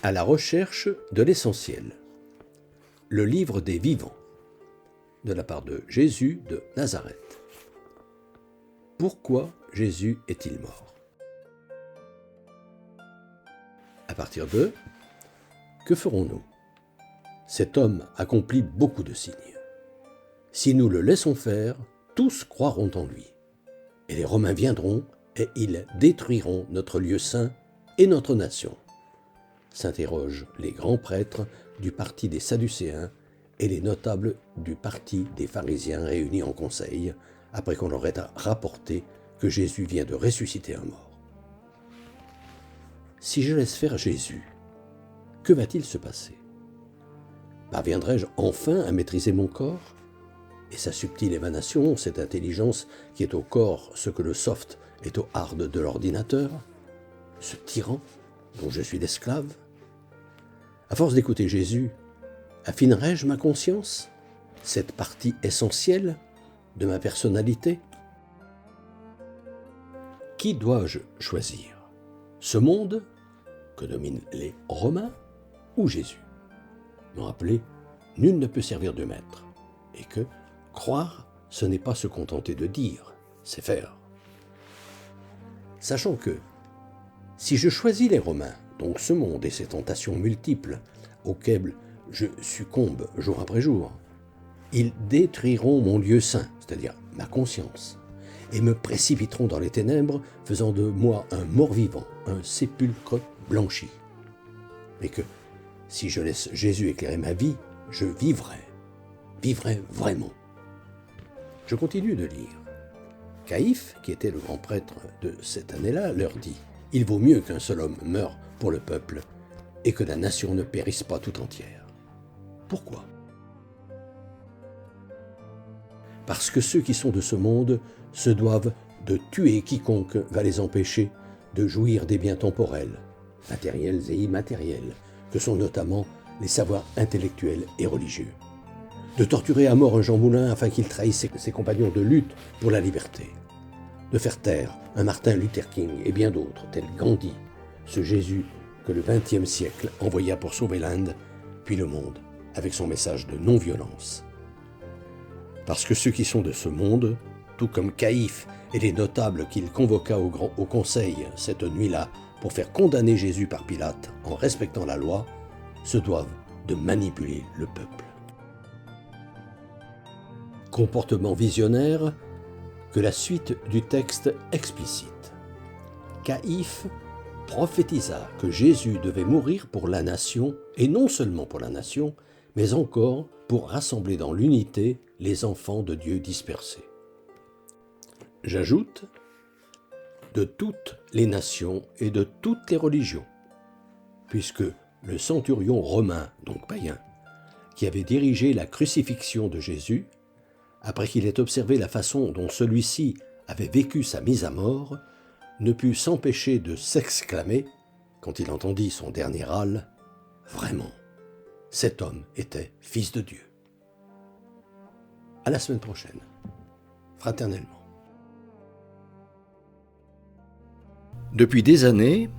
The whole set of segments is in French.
À la recherche de l'essentiel. Le livre des vivants, de la part de Jésus de Nazareth. Pourquoi Jésus est-il mort? À partir de que ferons-nous? Cet homme accomplit beaucoup de signes. Si nous le laissons faire, tous croiront en lui. Et les Romains viendront et ils détruiront notre lieu saint et notre nation. S'interrogent les grands prêtres du parti des Sadducéens et les notables du parti des pharisiens réunis en conseil, après qu'on leur ait rapporté que Jésus vient de ressusciter un mort. Si je laisse faire Jésus, que va-t-il se passer? Parviendrai-je enfin à maîtriser mon corps et sa subtile émanation, cette intelligence qui est au corps ce que le soft est au hard de l'ordinateur, ce tyran dont je suis l'esclave? À force d'écouter Jésus, affinerai-je ma conscience, cette partie essentielle de ma personnalité? Qui dois-je choisir? Ce monde que dominent les Romains ou Jésus? Me rappeler, nul ne peut servir de maître, et que croire, ce n'est pas se contenter de dire, c'est faire. Sachant que, si je choisis les Romains, donc ce monde et ses tentations multiples auxquelles je succombe jour après jour, ils détruiront mon lieu saint, c'est-à-dire ma conscience, et me précipiteront dans les ténèbres, faisant de moi un mort-vivant, un sépulcre blanchi. Mais que, si je laisse Jésus éclairer ma vie, je vivrai vraiment. Je continue de lire. Caïphe, qui était le grand prêtre de cette année-là, leur dit « Il vaut mieux qu'un seul homme meure pour le peuple et que la nation ne périsse pas tout entière. » Pourquoi? Parce que ceux qui sont de ce monde se doivent de tuer quiconque va les empêcher de jouir des biens temporels, matériels et immatériels, que sont notamment les savoirs intellectuels et religieux. De torturer à mort un Jean Moulin afin qu'il trahisse ses compagnons de lutte pour la liberté. De faire taire un Martin Luther King et bien d'autres, tels Gandhi, ce Jésus que le XXe siècle envoya pour sauver l'Inde, puis le monde, avec son message de non-violence. Parce que ceux qui sont de ce monde, tout comme Caïphe et les notables qu'il convoqua au conseil cette nuit-là pour faire condamner Jésus par Pilate en respectant la loi, se doivent de manipuler le peuple. Comportement visionnaire que la suite du texte explicite. Caïphe prophétisa que Jésus devait mourir pour la nation, et non seulement pour la nation, mais encore pour rassembler dans l'unité les enfants de Dieu dispersés. J'ajoute, de toutes les nations et de toutes les religions, puisque le centurion romain, donc païen, qui avait dirigé la crucifixion de Jésus, après qu'il ait observé la façon dont celui-ci avait vécu sa mise à mort, ne put s'empêcher de s'exclamer, quand il entendit son dernier râle, « Vraiment, cet homme était fils de Dieu. » À la semaine prochaine, fraternellement. Depuis des années,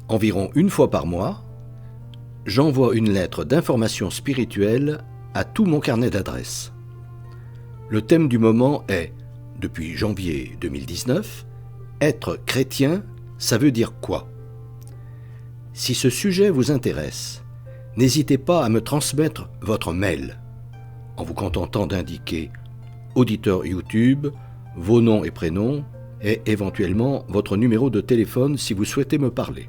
environ une fois par mois, j'envoie une lettre d'information spirituelle à tout mon carnet d'adresses. Le thème du moment est, depuis janvier 2019, « Être chrétien, ça veut dire quoi ?» Si ce sujet vous intéresse, n'hésitez pas à me transmettre votre mail, en vous contentant d'indiquer auditeur YouTube, vos noms et prénoms, et éventuellement votre numéro de téléphone si vous souhaitez me parler.